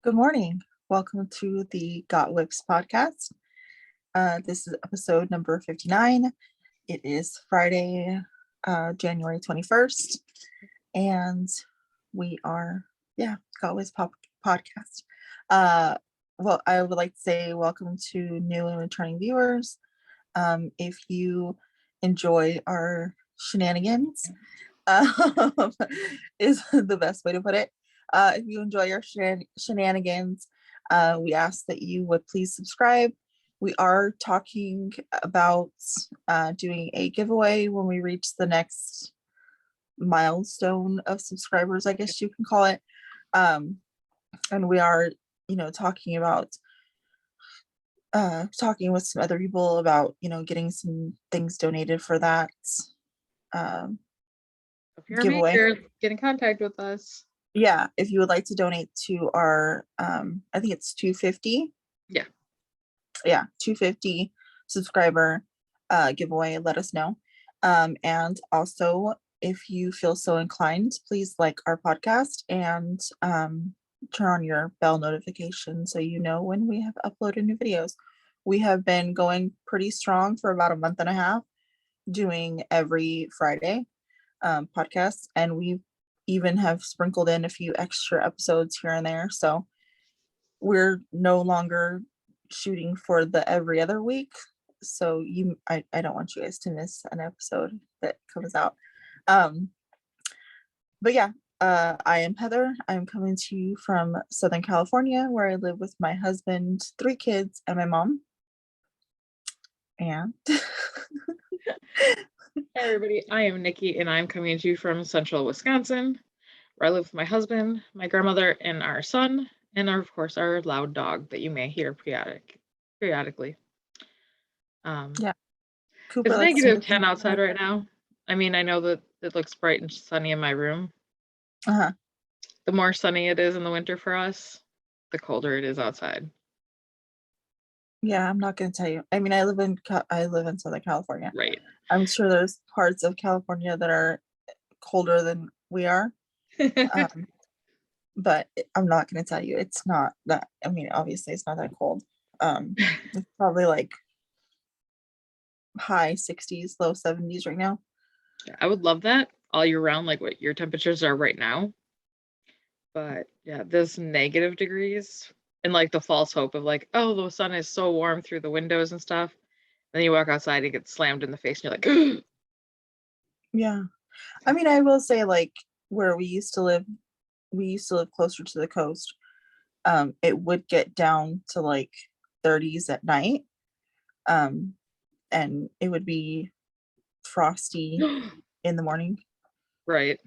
Good morning. Welcome to the Got Whips podcast. This is episode number 59. It is Friday, January 21st, and we are, Got Whips podcast. Well, I would like to say welcome to new and returning viewers. If you enjoy our shenanigans, is the best way to put it. If you enjoy our shenanigans, we ask that you would please subscribe. We are talking about doing a giveaway when we reach the next milestone of subscribers, I guess you can call it. And we are, talking about talking with some other people about, getting some things donated for that. If you're Giveaway. a major, get in contact with us. Yeah, if you would like to donate to our I think it's 250. Yeah, 250 subscriber giveaway, let us know. And also, if you feel so inclined, please like our podcast and turn on your bell notification so you know when we have uploaded new videos. We have been going pretty strong for about a month and a half, doing every Friday podcasts, and we even have sprinkled in a few extra episodes here and there. So we're no longer shooting for the every other week. So I don't want you guys to miss an episode that comes out. But yeah, I am Heather. I'm coming to you from Southern California, where I live with my husband, 3 kids, and my mom. And Hey everybody, I am Nicci and I'm coming to you from central Wisconsin, where I live with my husband, my grandmother, and our son, and of course our loud dog that you may hear periodically. Yeah, Cooper It's likes negative to 10 outside right now. I mean, I know that it looks bright and sunny in my room. Uh-huh. The more sunny it is in the winter for us, the colder it is outside. Yeah, I'm not gonna tell you. I mean, I live in Southern California. Right. I'm sure there's parts of California that are colder than we are. But I'm not gonna tell you it's not that. I mean, obviously it's not that cold. It's probably like high 60s, low 70s right now. I would love that all year round, like what your temperatures are right now. But yeah, this negative degrees and like the false hope of like, oh, the sun is so warm through the windows and stuff. Then you walk outside and get slammed in the face and you're like, Yeah. I mean, I will say, like, where we used to live closer to the coast. It would get down to like 30s at night. And it would be frosty in the morning. right.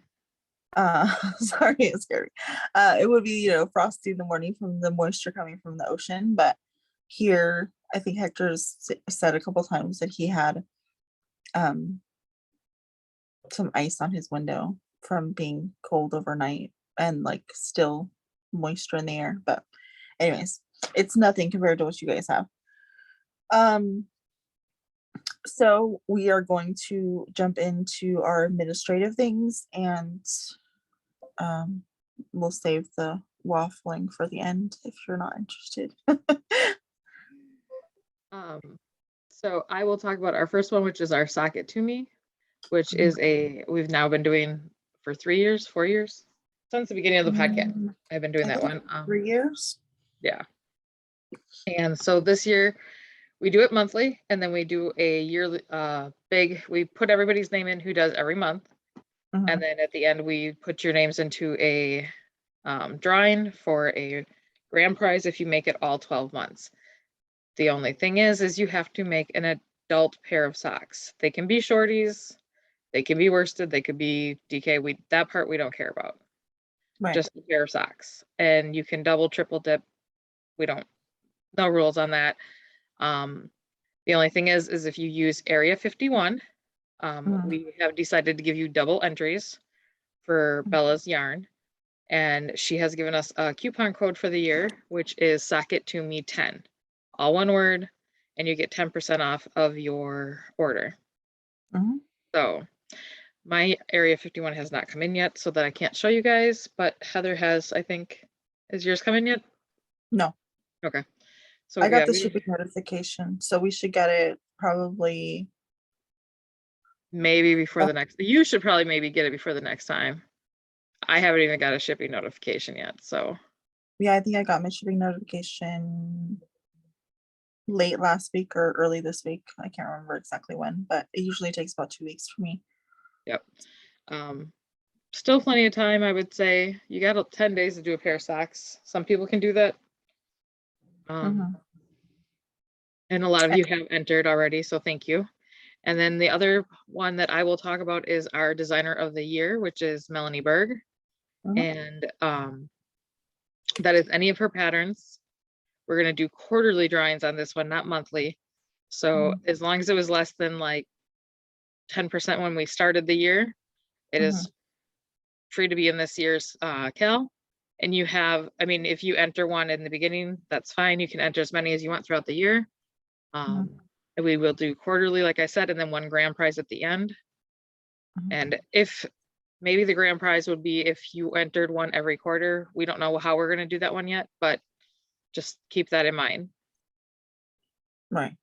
Sorry, it's scary. It would be, frosty in the morning from the moisture coming from the ocean. But here, I think Hector's said a couple times that he had some ice on his window from being cold overnight and like still moisture in the air. But anyways, it's nothing compared to what you guys have. So we are going to jump into our administrative things, and we'll save the waffling for the end if you're not interested. So I will talk about our first one, which is our Sock It To Me, which is we've now been doing for 3 years, 4 years, since the beginning of the podcast. I've been doing that one. 3 years. Yeah. And so this year we do it monthly, and then we do a yearly we put everybody's name in who does every month. And then at the end, we put your names into a drawing for a grand prize if you make it all 12 months. The only thing is you have to make an adult pair of socks. They can be shorties, they can be worsted, they could be DK. That part we don't care about. Right. Just a pair of socks. And you can double, triple dip. No rules on that. The only thing is if you use Area 51, we have decided to give you double entries for Bella's yarn, and she has given us a coupon code for the year, which is Sock It To Me 10, all one word, and you get 10% off of your order. So my Area 51 has not come in yet, so that I can't show you guys, but Heather has, I think. Is yours coming yet? No, Okay. So I got yeah, the shipping notification, so we should get it probably. maybe before Oh, the next, you should probably maybe get it before the next time. I haven't even got a shipping notification yet, so. yeah, I think I got my shipping notification late last week or early this week. I can't remember exactly when, but it usually takes about 2 weeks for me. Yep. Still plenty of time, I would say. You got 10 days to do a pair of socks. Some people can do that. Mhm. And a lot of you have entered already, so thank you. And then the other one that I will talk about is our designer of the year, which is Melanie Berg. Mhm. And that is any of her patterns. We're going to do quarterly drawings on this one, not monthly. So Mhm. as long as it was less than like 10% when we started the year, it Mhm. is free to be in this year's KAL. And you have, I mean, if you enter one in the beginning, that's fine. You can enter as many as you want throughout the year. Mhm. And we will do quarterly, like I said, and then one grand prize at the end. Mhm. And if maybe the grand prize would be if you entered one every quarter. We don't know how we're going to do that one yet, but just keep that in mind. Right.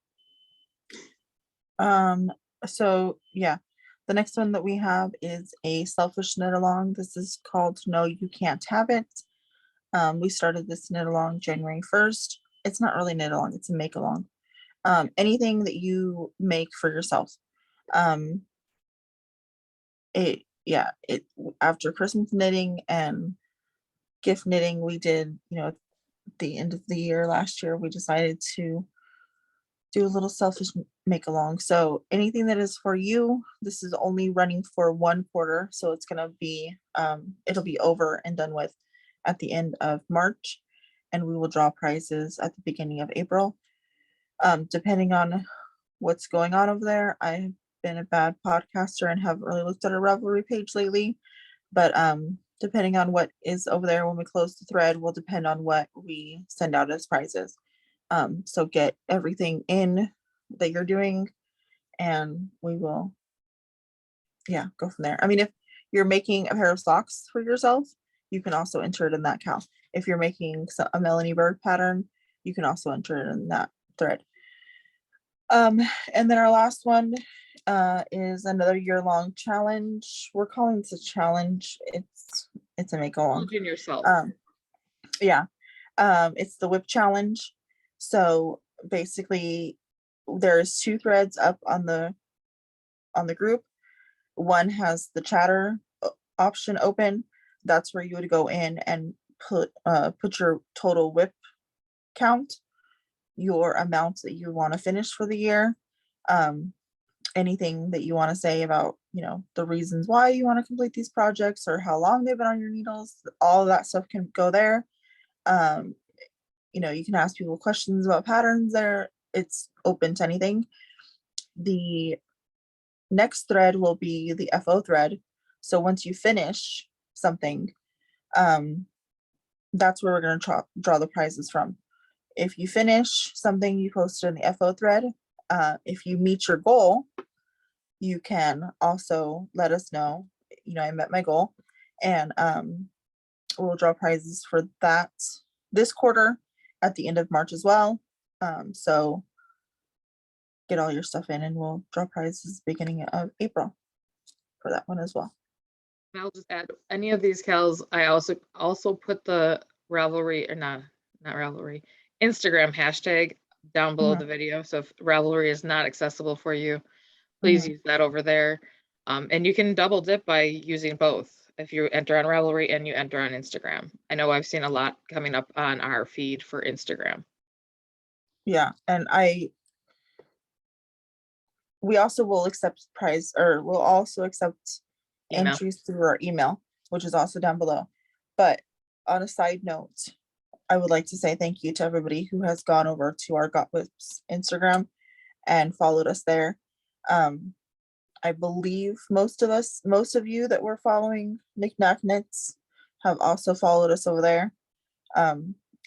So yeah, the next one that we have is a selfish knit along. This is called No You Can't Have It. We started this knit along January 1st. It's not really knit along, it's a make along. Anything that you make for yourself. Um, it after Christmas knitting and gift knitting, we did, at the end of the year last year, we decided to do a little selfish make along. So anything that is for you, this is only running for 1 quarter. So it's gonna be it'll be over and done with at the end of March. And we will draw prizes at the beginning of April. Depending on what's going on over there. I've been a bad podcaster and haven't really looked at our Ravelry page lately. But depending on what is over there when we close the thread will depend on what we send out as prizes. So get everything in that you're doing and we will, yeah, go from there. I mean, if you're making a pair of socks for yourself, you can also enter it in that KAL. If you're making a Melanie Bird pattern, you can also enter it in that thread. And then our last one is another year-long challenge. We're calling this a challenge. It's a make along. Challenging yourself. Yeah. It's the whip challenge. So basically there's 2 threads up on the group. One has the chatter option open. That's where you would go in and put your total whip count, your amount that you want to finish for the year, anything that you want to say about, the reasons why you want to complete these projects or how long they've been on your needles. All of that stuff can go there. You can ask people questions about patterns there. It's open to anything. The next thread will be the FO thread. So once you finish something, that's where we're going to draw the prizes from. If you finish something you posted in the FO thread, if you meet your goal, you can also let us know, I met my goal, and we'll draw prizes for that this quarter at the end of March as well. So get all your stuff in and we'll draw prizes beginning of April for that one as well. And I'll just add any of these KALs. I also put the Ravelry or not Ravelry, Instagram hashtag down below the video. So if Ravelry is not accessible for you, please use that over there. And you can double dip by using both. If you enter on Ravelry and you enter on Instagram. I know I've seen a lot coming up on our feed for Instagram. Yeah, and we also will accept prize, or we'll also accept Email. entries through our email, which is also down below. But on a side note, I would like to say thank you to everybody who has gone over to our Got Whips Instagram and followed us there. I believe most of you that were following Knick-Knack Knits have also followed us over there.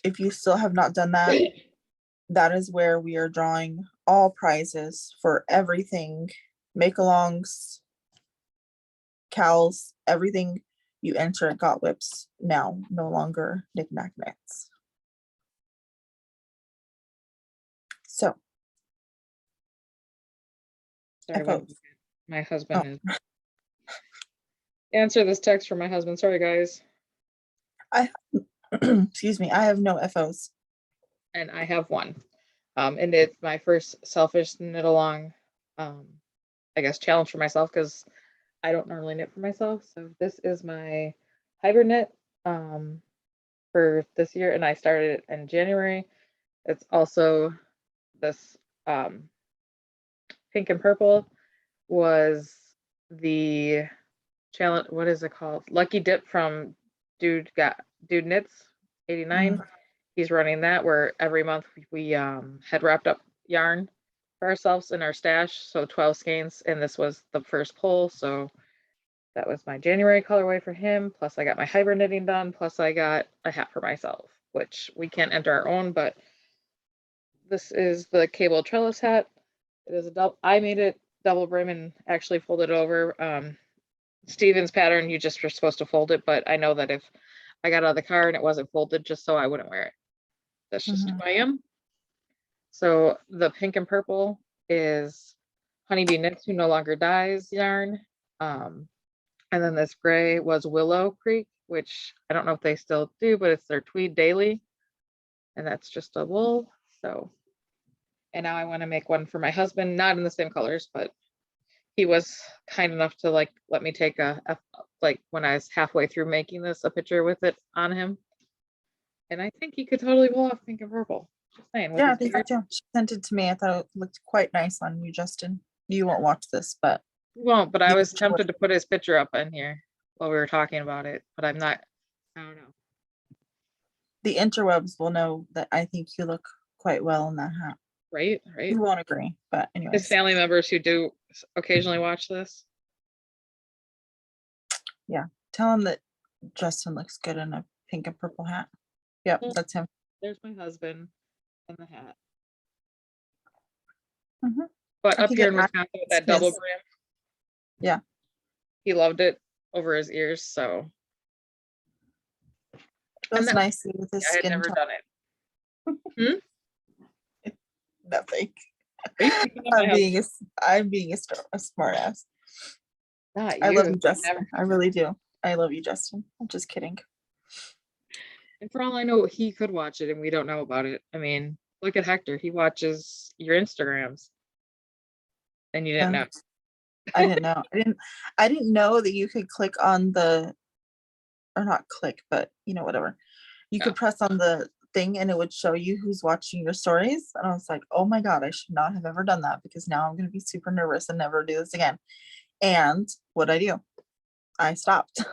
If you still have not done that, that is where we are drawing all prizes for everything, make-alongs, KALs, everything you enter at Got Whips now, no longer Knick-Knack Knits. Sorry, FOs. my Oh. husband is. Answer this text from my husband. Sorry, guys. Excuse me, I have no FOs. And I have one. And it's my first selfish knit along, I guess, challenge for myself because I don't normally knit for myself. So this is my Heathr knit for this year, and I started it in January. It's also this pink and purple was the challenge. What is it called? Lucky Dip from Dude Knits 89. He's running that where every month we had wrapped up yarn for ourselves in our stash. So 12 skeins, and this was the first pull. So that was my January colorway for him. Plus I got my Heathr knitting done. Plus I got a hat for myself, which we can't enter our own, but this is the cable trellis hat. It is a double, I made it double brim and actually folded it over. Steven's pattern, you just were supposed to fold it, but I know that if I got out of the car and it wasn't folded, just so I wouldn't wear it. That's just who I am. So the pink and purple is Honeybee Knits Who No Longer Dies yarn. And then this gray was Willow Creek, which I don't know if they still do, but it's their Tweed Daily. And that's just a wool. So, and now I want to make one for my husband, not in the same colors, but he was kind enough to like let me take like when I was halfway through making this, a picture with it on him. And I think he could totally pull off pink and purple. Just saying. Yeah, I think so too. She sent it to me. I thought it looked quite nice on you, Justin. You won't watch this, but you won't. But I was tempted to put his picture up in here while we were talking about it, but I'm not. I don't know. The interwebs will know that I think you look quite well in that hat. Right. You won't agree, but anyways. His family members who do occasionally watch this. Yeah, tell him that Justin looks good in a pink and purple hat. Yep, that's him. There's my husband in the hat. But up here in Wisconsin with that double brim. Yeah. He loved it over his ears, so. Feels nice with his skin. I had never done it. Nothing. I'm being a smart ass. Not you. I love you, Justin. I really do. I love you, Justin. I'm just kidding. And for all I know, he could watch it and we don't know about it. I mean, look at Heathr. He watches your Instagrams. And you didn't know. I didn't know. I didn't know that you could click on the, or not click, but you know, whatever. You could press on the thing and it would show you who's watching your stories. And I was like, oh my God, I should not have ever done that because now I'm going to be super nervous and never do this again. And what'd I do? I stopped.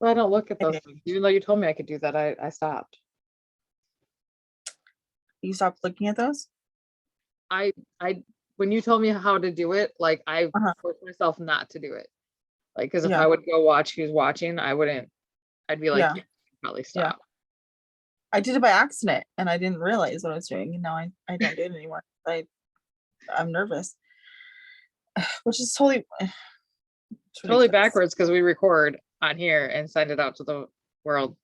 Well, I don't look at those things. Even though you told me I could do that, I stopped. You stopped looking at those? When you told me how to do it, like I forced myself not to do it. Like, because if I would go watch who's watching, I wouldn't. I'd be like, probably stop. I did it by accident and I didn't realize what I was doing, and now I don't do it anymore. I'm nervous, which is totally backwards because we record on here and send it out to the world.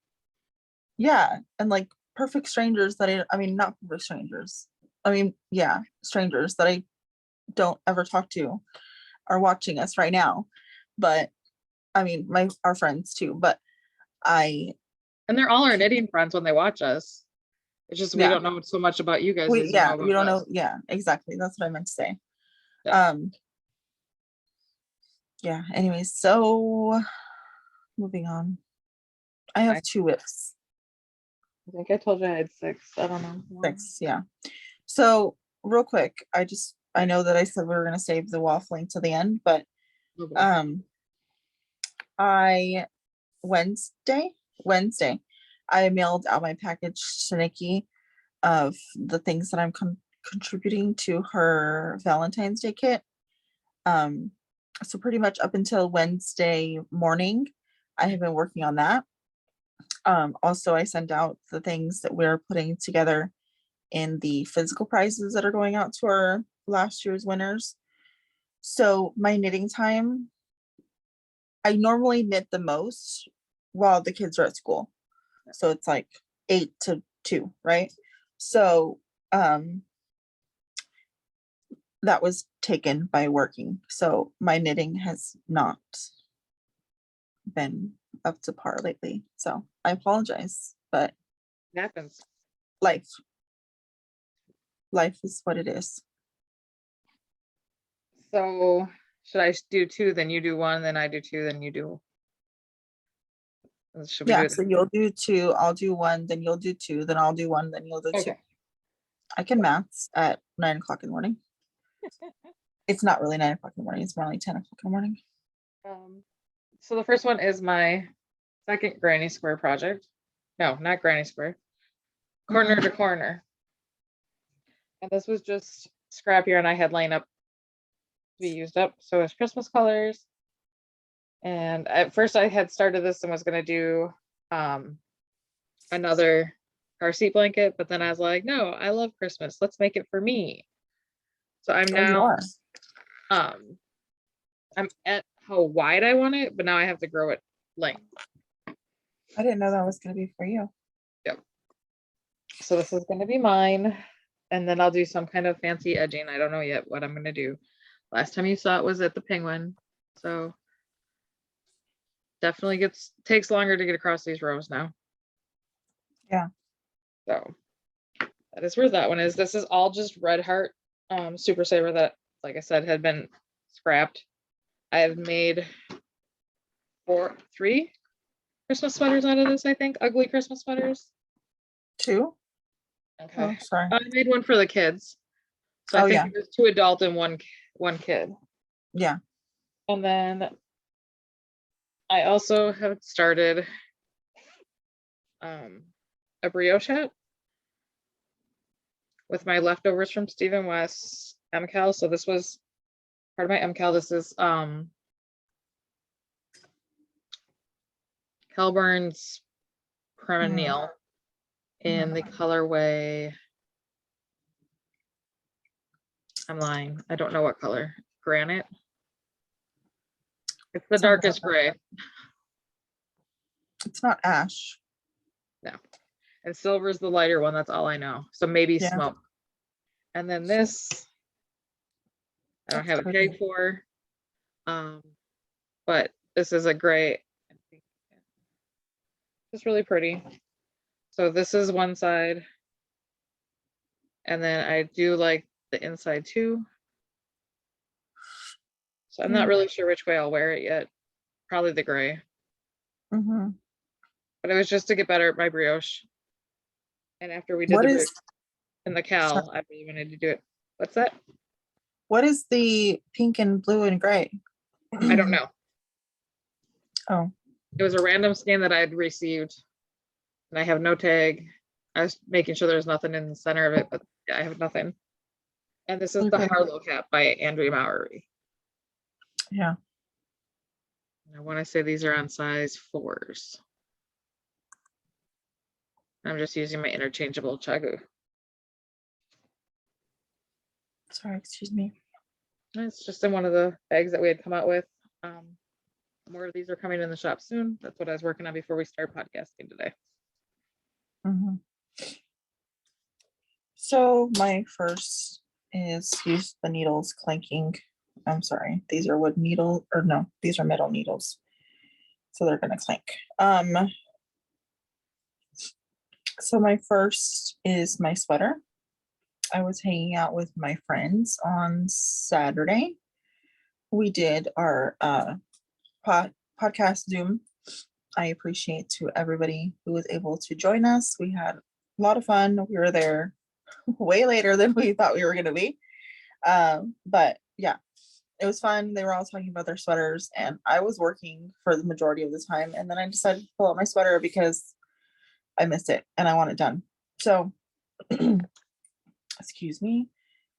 Yeah, and like perfect strangers that I mean, not perfect strangers. I mean, yeah, strangers that I don't ever talk to are watching us right now. But I mean, our friends too. But and they're all our knitting friends when they watch us. It's just we don't know so much about you guys. We don't know. Yeah, exactly. That's what I meant to say. Yeah. Anyways, so moving on. I have 2 whips. I think I told you I had 6. I don't know. 6, yeah. So real quick, I know that I said we were gonna save the waffling to the end, but Wednesday, I mailed out my package to Nicci of the things that I'm contributing to her Valentine's Day kit. So pretty much up until Wednesday morning, I have been working on that. Also, I sent out the things that we're putting together in the physical prizes that are going out to our last year's winners. So my knitting time, I normally knit the most while the kids are at school. So it's like 8 to 2, right? So that was taken by working. So my knitting has not been up to par lately. So I apologize, but It happens. life, life is what it is. So should I do two, then you do one, then I do two, then you do? Should we do Yeah, it? so you'll do two, I'll do one, then you'll do two, then I'll do one, then you'll do two. Okay. I can maths at 9 o'clock in the morning. It's not really 9 o'clock in the morning, it's more like 10 o'clock in the morning. So the first one is my second granny square project. No, not granny square. Corner to corner. And this was just scrap yarn I had laying up to be used up. So it's Christmas colors. And at first I had started this and was going to do another car seat blanket, but then I was like, no, I love Christmas. Let's make it for me. So I'm Oh, you now are. I'm at how wide I want it, but now I have to grow it length. I didn't know that was going to be for you. Yep. So this is going to be mine. And then I'll do some kind of fancy edging. I don't know yet what I'm going to do. Last time you saw it was at the Penguin. So definitely takes longer to get across these rows now. Yeah. So that is where that one is. This is all just Red Heart Super Saver that, like I said, had been scrapped. I have made 3 Christmas sweaters out of this, I think. Ugly Christmas sweaters. 2? Okay. Oh, sorry. I made one for the kids. So I think yeah. it was 2 adult and one kid. Yeah. And then I also have started a brioche hat with my leftovers from Stephen West's MCAL. So this was part of my MCAL. This is Kelburn's Perennial in the colorway. I'm lying. I don't know what color. Granite. It's the darkest gray. It's not ash. No. And silver is the lighter one. That's all I know. So maybe smoke. And then this, I don't have a tag for. But this is a gray. It's really pretty. So this is one side. And then I do like the inside too. So I'm not really sure which way I'll wear it yet. Probably the gray. But it was just to get better at my brioche. And after we did brioche in the KAL, I really wanted to do it. What's that? What is the pink and blue and gray? I don't know. Oh. It was a random scan that I had received. And I have no tag. I was making sure there's nothing in the center of it, but yeah, I have nothing. And this is the Harlow cap by Enmmomma. Yeah. I want to say these are on size 4s. I'm just using my interchangeable chagu. Sorry, excuse me. It's just in one of the bags that we had come out with. More of these are coming in the shop soon. That's what I was working on before we start podcasting today. So my first is use the needles clanking. I'm sorry, these are wood needle, or no, these are metal needles. So they're gonna clank. So my first is my sweater. I was hanging out with my friends on Saturday. We did our podcast Zoom. I appreciate to everybody who was able to join us. We had a lot of fun. We were there way later than we thought we were going to be. But yeah, it was fun. They were all talking about their sweaters and I was working for the majority of the time. And then I decided to pull out my sweater because I missed it and I want it done. So, excuse me,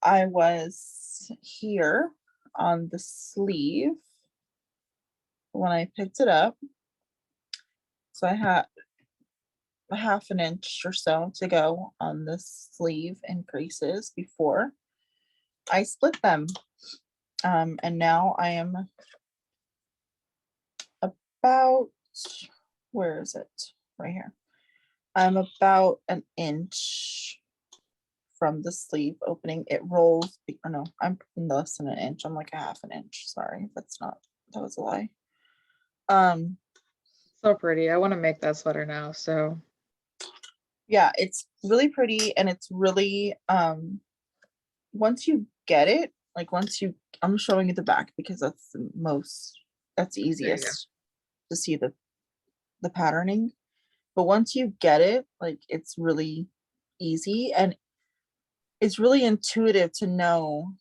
I was here on the sleeve when I picked it up. So I had a 1/2 inch or so to go on the sleeve and creases before I split them. And now I am about, where is it? Right here. I'm about 1 inch from the sleeve opening. It rolls, oh no, I'm less than an inch. I'm like a half an inch. Sorry, that was a lie. So pretty. I want to make that sweater now. So yeah, it's really pretty, and it's really, once you get it, like I'm showing you the back because that's that's there you go. easiest to see the patterning. But once you get it, like it's really easy, and it's really intuitive to know,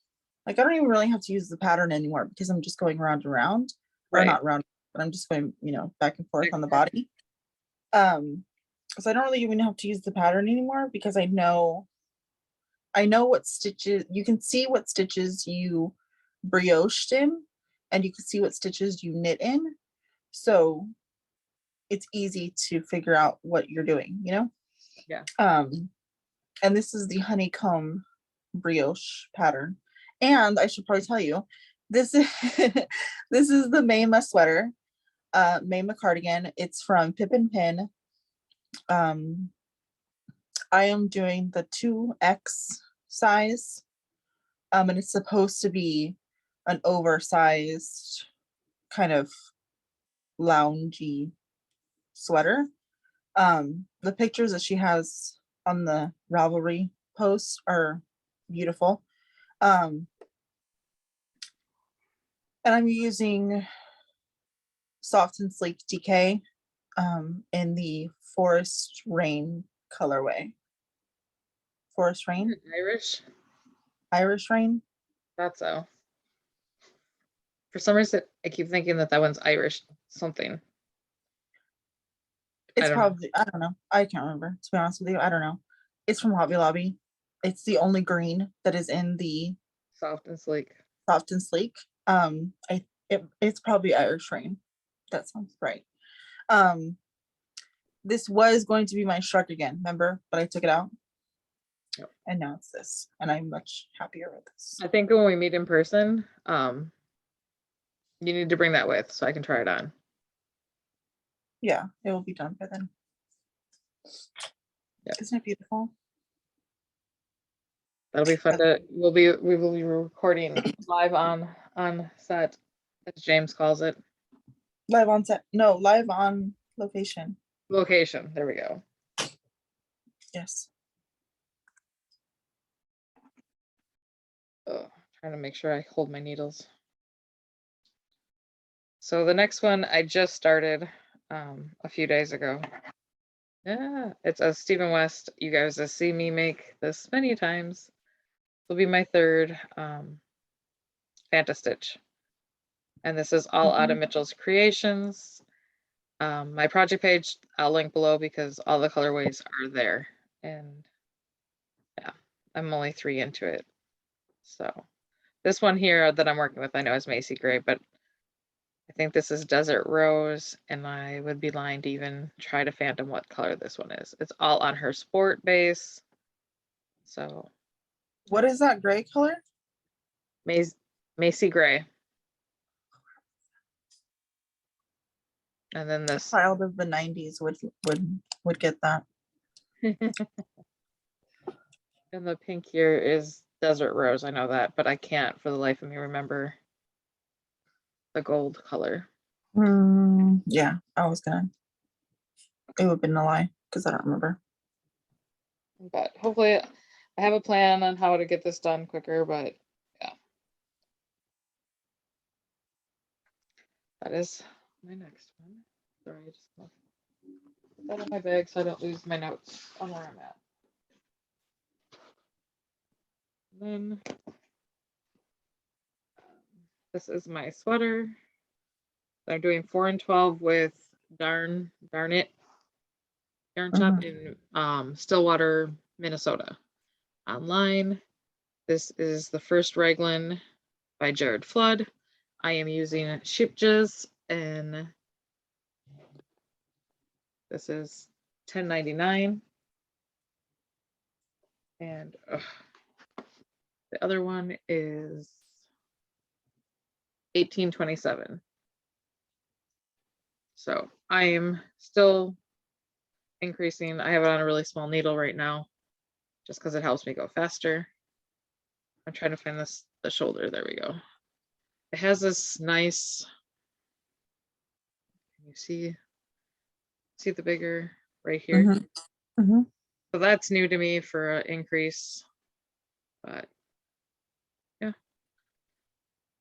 like I don't even really have to use the pattern anymore because I'm just going round and round, or Right. not round, but I'm just going, back and forth on the body. So I don't really even have to use the pattern anymore because I know what stitches, you can see what stitches you brioched in, and you can see what stitches you knit in. So it's easy to figure out what you're doing, Yeah. And this is the honeycomb brioche pattern. And I should probably tell you, this is this is the Enmmomma sweater, Enmmomma cardigan. It's from Pip and Pin. I am doing the 2X size, and it's supposed to be an oversized kind of loungy sweater. The pictures that she has on the Ravelry post are beautiful. And I'm using Soft and Sleek DK in the Forest Rain colorway. Forest Rain? Irish. Irish Rain? That's so. For some reason, I keep thinking that one's Irish something. It's probably, I don't know. I can't remember, to be honest with you. I don't know. It's from Hobby Lobby. It's the only green that is in the Soft and Sleek. Soft and Sleek. It's probably Irish Rain. That sounds right. This was going to be my Shrek again, remember? But I took it out. Yep. And now it's this. And I'm much happier with this. I think when we meet in person, you need to bring that with so I can try it on. Yeah, it will be done by then. Yep. Isn't it beautiful? That'll be fun to, we will be recording live on set, as James calls it. Live on set. No, live on location. Location. There we go. Yes. Oh, trying to make sure I hold my needles. So the next one I just started a few days ago. Yeah, it's a Stephen West. You guys have seen me make this many times. This will be my third Fanta Stitch. And this is all out of Mitchell's Creations. My project page, I'll link below because all the colorways are there. And yeah, I'm only 3 into it. So this one here that I'm working with, I know is Macy Gray, but I think this is Desert Rose, and I would be lying to even try to phantom what color this one is. It's all on her sport base. So what is that gray color? Macy Gray. And then this child of the 90s would get that. And the pink here is Desert Rose. I know that, but I can't for the life of me remember the gold color. Yeah, I was gonna. It would have been a lie because I don't remember. But hopefully I have a plan on how to get this done quicker, but yeah. That is my next one. Sorry, I just put that in my bag so I don't lose my notes on where I'm at. And then this is my sweater. I'm doing 4 and 12 with Darn It yarn shop in Stillwater, Minnesota. Online, this is the first raglan by Jared Flood. I am using Shipjas, and this is $10.99. And the other one is $18.27. So I am still increasing. I have it on a really small needle right now, just because it helps me go faster. I'm trying to find the shoulder. There we go. It has this nice, can you see the bigger right here? Mm-hmm. Mm-hmm. So that's new to me for an increase, but yeah. I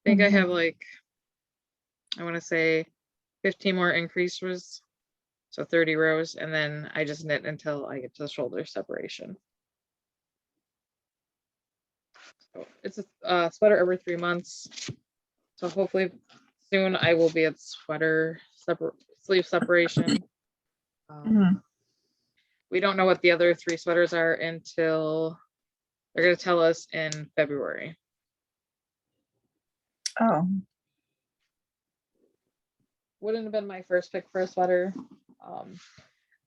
think I have like, I want to say 15 more increases, so 30 rows, and then I just knit until I get to the shoulder separation. So it's a sweater every 3 months. So hopefully soon I will be at sweater sleeve separation. We don't know what the other 3 sweaters are until they're going to tell us in February. Oh. Wouldn't have been my first pick for a sweater.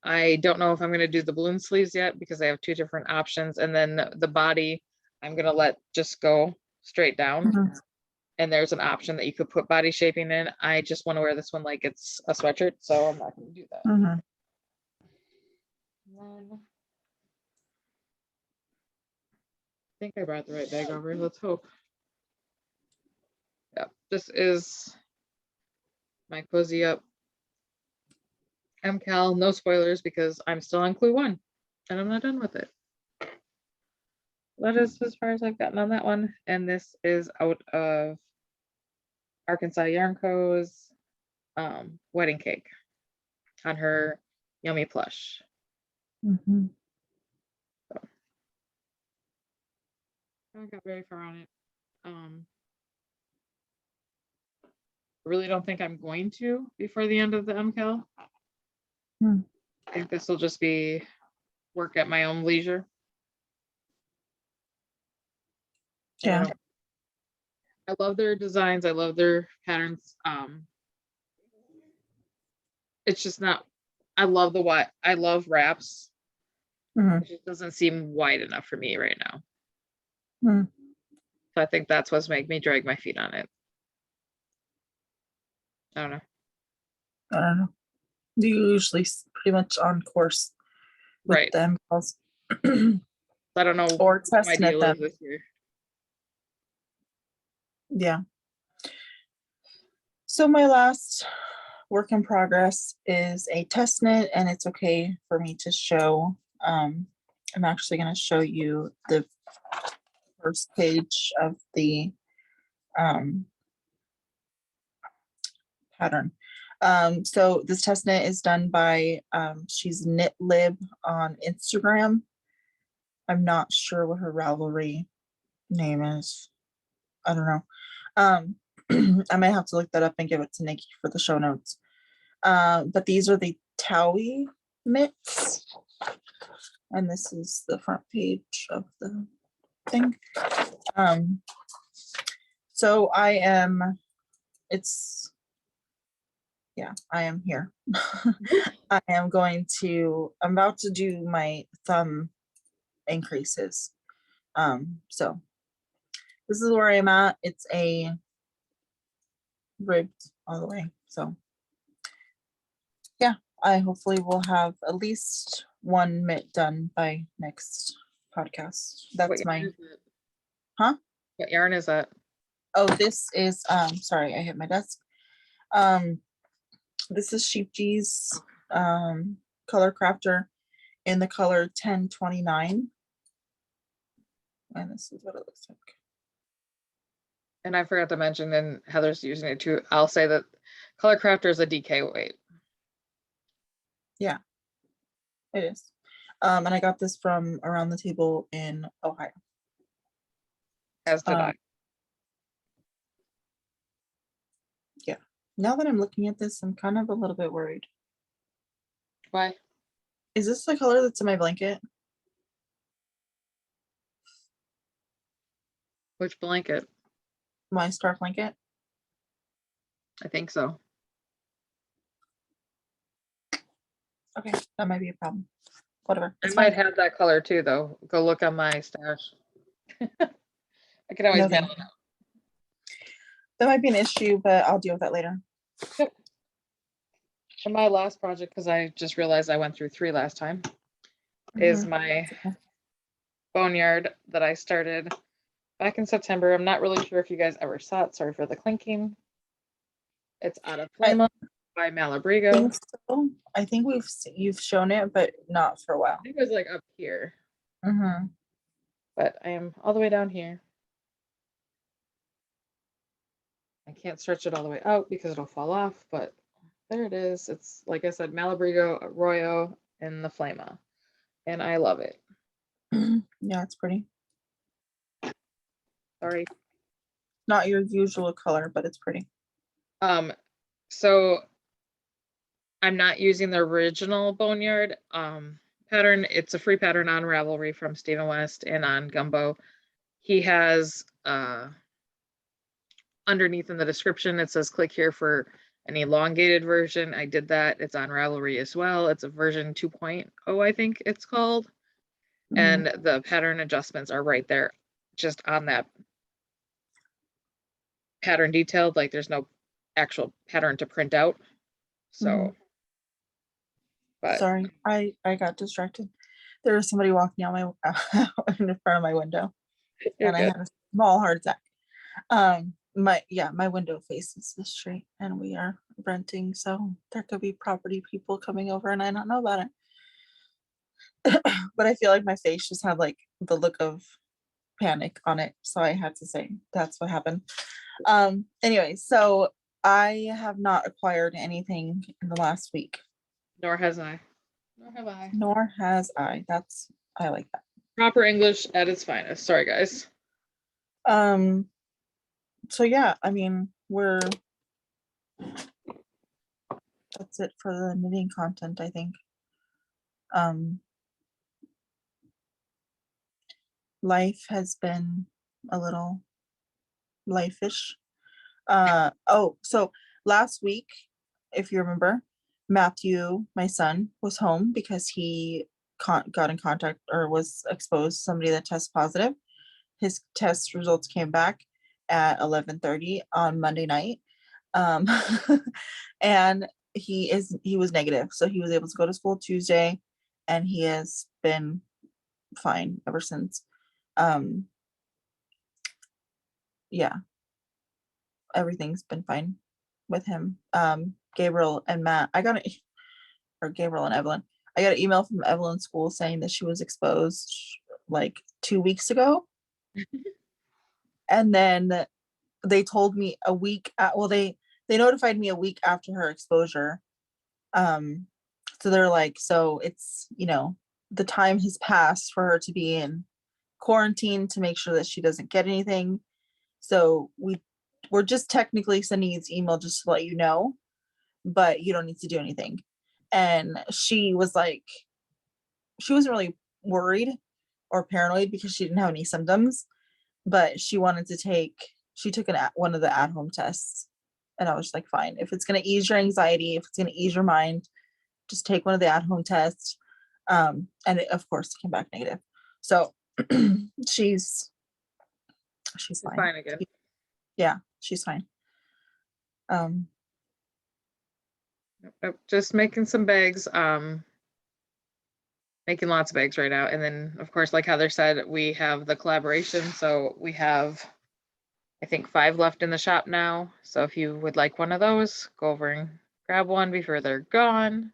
I don't know if I'm going to do the balloon sleeves yet because I have 2 different options, and then the body I'm going to let just go straight down. Mm-hmm. And there's an option that you could put body shaping in. I just want to wear this one like it's a sweatshirt, so I'm not going to do that. Mm-hmm. I think I brought the right bag over. Let's hope. Yep, this is my Cozy Up MCAL. No spoilers because I'm still on clue 1 and I'm not done with it. That is as far as I've gotten on that one. And this is out of Arkansas Yarn Co.'s wedding cake on her Yummy Plush. Mm-hmm. So, I haven't got very far on it. Really don't think I'm going to before the end of the MCAL. I think this will just be work at my own leisure. Yeah. I love their designs. I love their patterns. It's just not, I love wraps. Mm-hmm. It just doesn't seem wide enough for me right now. Mm-hmm. So I think that's what's making me drag my feet on it. I don't know. I don't know. You're usually pretty much on course with Right. them. I don't know Or what my test knit deal them. is this year. Yeah. So my last work in progress is a test knit, and it's okay for me to show. I'm actually going to show you the first page of the pattern. So this test knit is done by, she's Knit Lib on Instagram. I'm not sure what her Ravelry name is. I don't know. I might have to look that up and give it to Nicci for the show notes. But these are the Towie mitts. And this is the front page of the thing. So I am here. I'm about to do my thumb increases. So this is where I'm at. It's a ribbed all the way. So yeah, I hopefully will have at least one mitt done by next podcast. That's my, huh? What yarn is that? Oh, this is, sorry, I hit my desk. This is Sheep G's color crafter in the color 1029. And this is what it looks like. And I forgot to mention, and Heather's using it too. I'll say that Color Crafter is a DK weight. Yeah, it is. And I got this from Around the Table in Ohio. As did I. Yeah. Now that I'm looking at this, I'm kind of a little bit worried. Why? Is this the color that's in my blanket? Which blanket? My scarf blanket? I think so. Okay, that might be a problem. Whatever. I might have that color too, though. Go look on my stash. I can always mail it out. That might be an issue, but I'll deal with that later. Yep. And my last project, because I just realized I went through 3 last time, is my Boneyard that I started back in September. I'm not really sure if you guys ever saw it. Sorry for the clinking. It's out of I Flama by Malabrigo. think so. I think you've shown it, but not for a while. I think it was like up here, Mm-hmm. but I am all the way down here. I can't stretch it all the way out because it'll fall off, but there it is. It's like I said, Malabrigo, Arroyo, and the Flama, and I love it. Yeah, it's pretty. Sorry. Not your usual color, but it's pretty. So I'm not using the original Boneyard pattern. It's a free pattern on Ravelry from Stephen West and on Gumbo. He has underneath in the description, it says click here for an elongated version. I did that. It's on Ravelry as well. It's a version 2.0, I think it's called. And the pattern adjustments are right there, just on that pattern detailed. Like there's no actual pattern to print out. So, but sorry, I got distracted. There was somebody walking out in front of my window, and I had a small heart attack. My window faces the street, and we are renting, so there could be property people coming over, and I don't know about it. But I feel like my face just had like the look of panic on it, so I had to say that's what happened. Anyway, so I have not acquired anything in the last week. Nor has I. Nor have I. Nor has I. I like that. Proper English at its finest. Sorry, guys. So yeah, I mean, that's it for the knitting content, I think. Life has been a little life-ish. So last week, if you remember, Matthew, my son, was home because he got in contact or was exposed to somebody that tested positive. His test results came back at 11:30 on Monday night. And he was negative, so he was able to go to school Tuesday, and he has been fine ever since. Yeah, everything's been fine with him. Gabriel and Evelyn. I got an email from Evelyn's school saying that she was exposed like 2 weeks ago. And then they told me a week they notified me a week after her exposure. So they're like, so it's, the time has passed for her to be in quarantine to make sure that she doesn't get anything. So we're just technically sending this email just to let you know, but you don't need to do anything. And she was like, she wasn't really worried or paranoid because she didn't have any symptoms, but she took one of the at-home tests. And I was like, fine, if it's going to ease your anxiety, if it's going to ease your mind, just take one of the at-home tests. And it, of course, came back negative. So she's fine. Fine again. Yeah, she's fine. Just making some bags. Making lots of bags right now. And then, of course, like Heather said, we have the collaboration. So we have, I think, 5 left in the shop now. So if you would like one of those, go over and grab one before they're gone.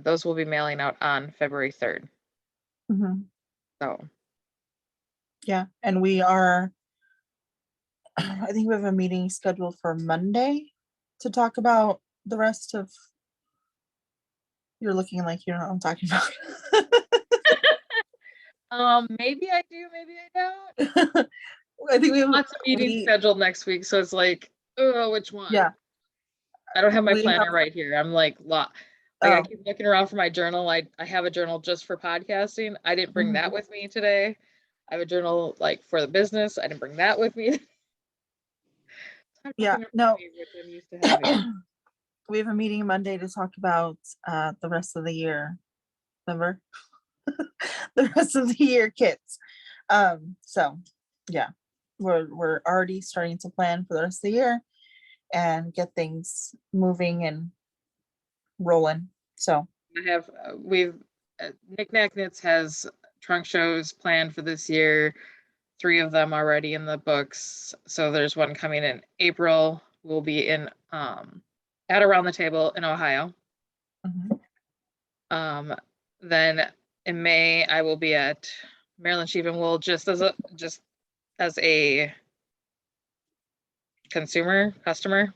Those will be mailing out on February 3rd. So. Yeah, and I think we have a meeting scheduled for Monday to talk about the rest of. You're looking like you know what I'm talking about. Maybe I do, maybe I don't. I think we have lots of meetings scheduled next week, so it's like, oh, which one? Yeah. I don't have my planner right here. I'm like, I keep looking around for my journal. I have a journal just for podcasting. I didn't bring that with me today. I have a journal like for the business. I didn't bring that with me. Yeah, no. We have a meeting Monday to talk about the rest of the year. Remember? The rest of the year kits. So yeah, we're already starting to plan for the rest of the year and get things moving and rolling. So I have Knick-Knack Knits has trunk shows planned for this year. 3 of them already in the books. So there's one coming in April. We'll be in at Around the Table in Ohio. Mhm. Then in May, I will be at Maryland Sheep and Wool just as a customer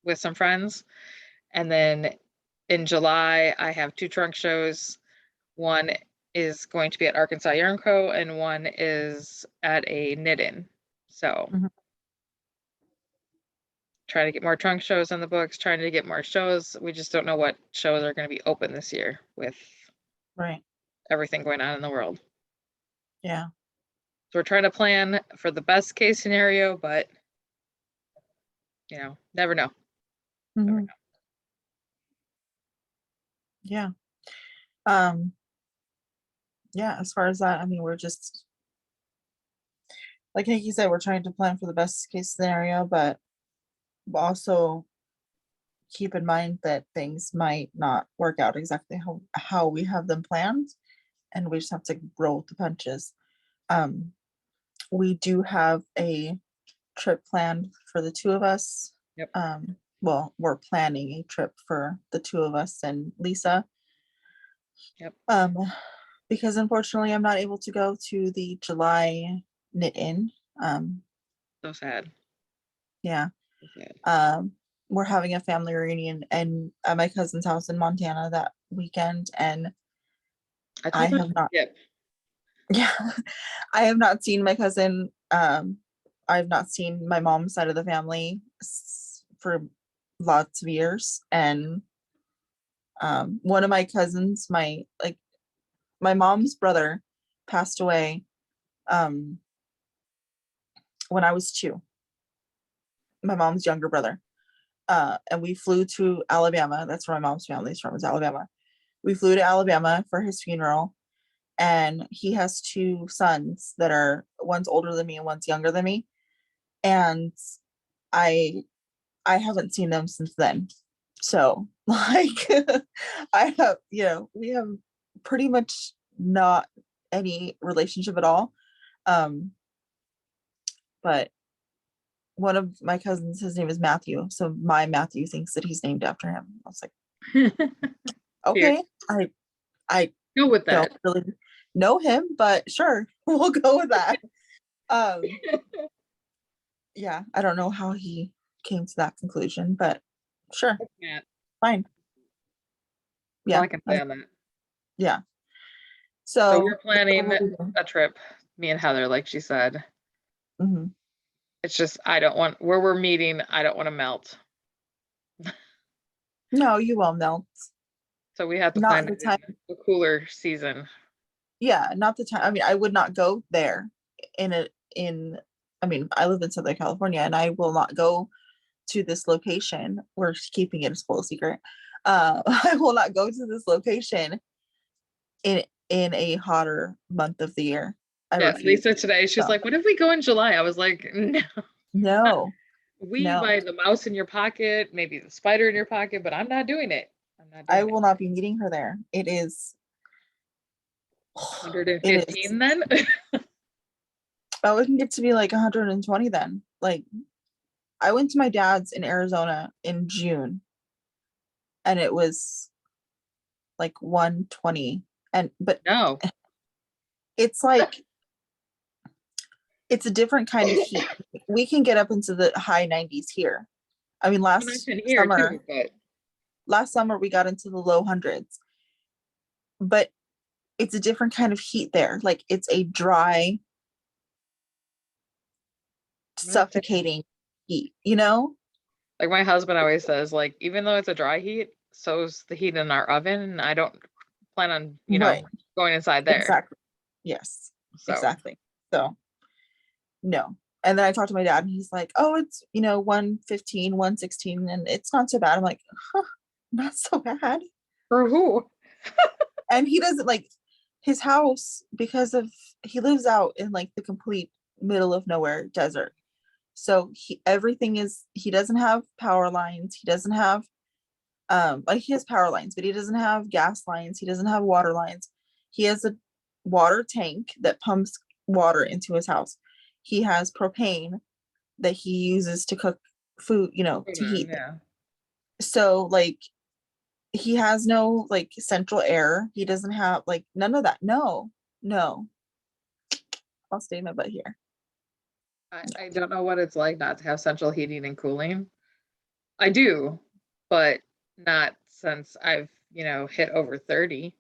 with some friends. And then in July, I have 2 trunk shows. One is going to be at Arkansas Yarn Co. and one is at a knit-in. So Mhm. trying to get more trunk shows on the books, trying to get more shows. We just don't know what shows are going to be open this year with Right. everything going on in the world. Yeah. So we're trying to plan for the best case scenario, but never know. Never Mhm. know. Yeah. Yeah, as far as that, I mean, we're just like Nicci said, we're trying to plan for the best case scenario, but also keep in mind that things might not work out exactly how we have them planned, and we just have to roll with the punches. We do have a trip planned for the 2 of us. Yep. Well, we're planning a trip for the 2 of us and Lisa. Yep. Because unfortunately I'm not able to go to the July knit-in. So sad. Yeah. So sad. We're having a family reunion and at my cousin's house in Montana that weekend, and I have not. Yep. Yeah, I have not seen my cousin. I've not seen my mom's side of the family for lots of years, and one of my cousins, my mom's brother, passed away when I was 2. My mom's younger brother, and we flew to Alabama. That's where my mom's family's from, is Alabama. We flew to Alabama for his funeral, and he has 2 sons that are, one's older than me and one's younger than me, and I haven't seen them since then. So like I have, we have pretty much not any relationship at all. But one of my cousins, his name is Matthew, so my Matthew thinks that he's named after him. I was like, okay, I Go with don't that. really know him, but sure, we'll go with that. Yeah, I don't know how he came to that conclusion, but sure, Yeah. fine. That's all Yeah, I can say on that. yeah. So So we're planning a trip, me and Heather, like she said. Mhm. It's just where we're meeting, I don't want to melt. No, you won't melt. So we have to Not plan the it time. in a cooler season. Yeah, not the time. I mean, I would not go there I mean, I live in Southern California, and I will not go to this location. We're keeping it as full secret. I will not go to this location in a hotter month of the year. I Yes, refuse. Lisa today, she's So, like, what if we go in July? I was like, no. no, We no. buy the mouse in your pocket, maybe the spider in your pocket, but I'm not doing it. I'm not I doing it. will not be meeting her there. It is 115 then? Oh, it can get to be like 120 then. Like, I went to my dad's in Arizona in June, and it was like 120. But No. it's like, it's a different kind of heat. We can get up into the high 90s here. I mean, And I can hear too, but last summer we got into the low hundreds, but it's a different kind of heat there. Like, it's a dry, suffocating heat, like my husband always says, like, even though it's a dry heat, so's the heat in our oven. And I don't plan on, Right. going inside there. Exactly. Yes, So exactly. So no. And then I talked to my dad, and he's like, oh, it's 115, 116, and it's not so bad. I'm like, huh, not so bad. for who? And he doesn't like his house, because of he lives out in like the complete middle of nowhere desert. So he doesn't have power lines. He doesn't have like, he has power lines, but he doesn't have gas lines. He doesn't have water lines. He has water tank that pumps water into his house. He has propane that he uses to cook food, to heat. Yeah. So like he has no like central air. He doesn't have like none of that. No. I'll stay my butt here. I don't know what it's like not to have central heating and cooling. I do, but not since I've, hit over 30.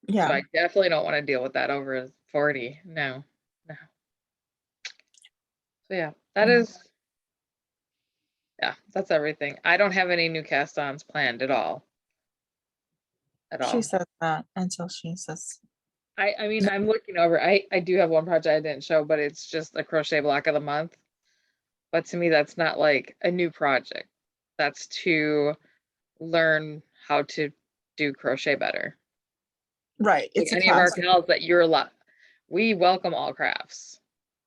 So Yeah. I definitely don't want to deal with that over 40. No. So yeah, that's everything. I don't have any new cast-ons planned at all. She says that until she says, I mean, I'm looking over, I do have one project I didn't show, but it's just a crochet block of the month. But to me, that's not like a new project. That's to learn how to do crochet better. right, Like it's a any of our class. KALs that you're we welcome all crafts.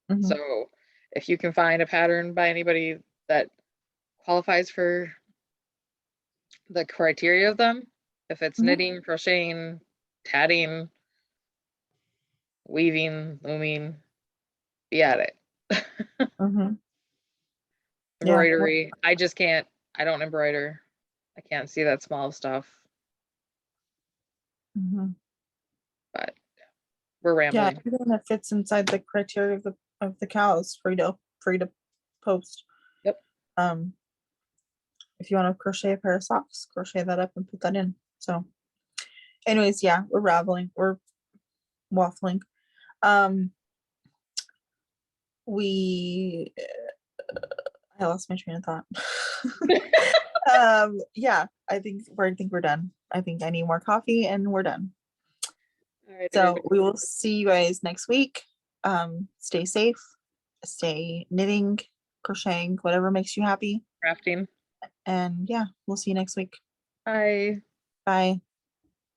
Mhm. So if you can find a pattern by anybody that qualifies for the criteria of them, if it's Mhm. knitting, crocheting, tatting, weaving, looming, be at it. Mhm. Yeah. Embroidery, I just can't, I don't embroider. I can't see that small stuff, Mhm. but we're Yeah, rambling. everything that fits inside the criteria of the cows, free to post. Yep. If you want to crochet a pair of socks, crochet that up and put that in. So, anyways, yeah, we're we're waffling. Um, we I lost my train of thought. Yeah, I think we're done. I think I need more coffee and we're done. All right, So everybody. we will see you guys next week. Stay safe, stay knitting, crocheting, whatever makes you happy. Crafting. And yeah, we'll see you next week. Bye. Bye.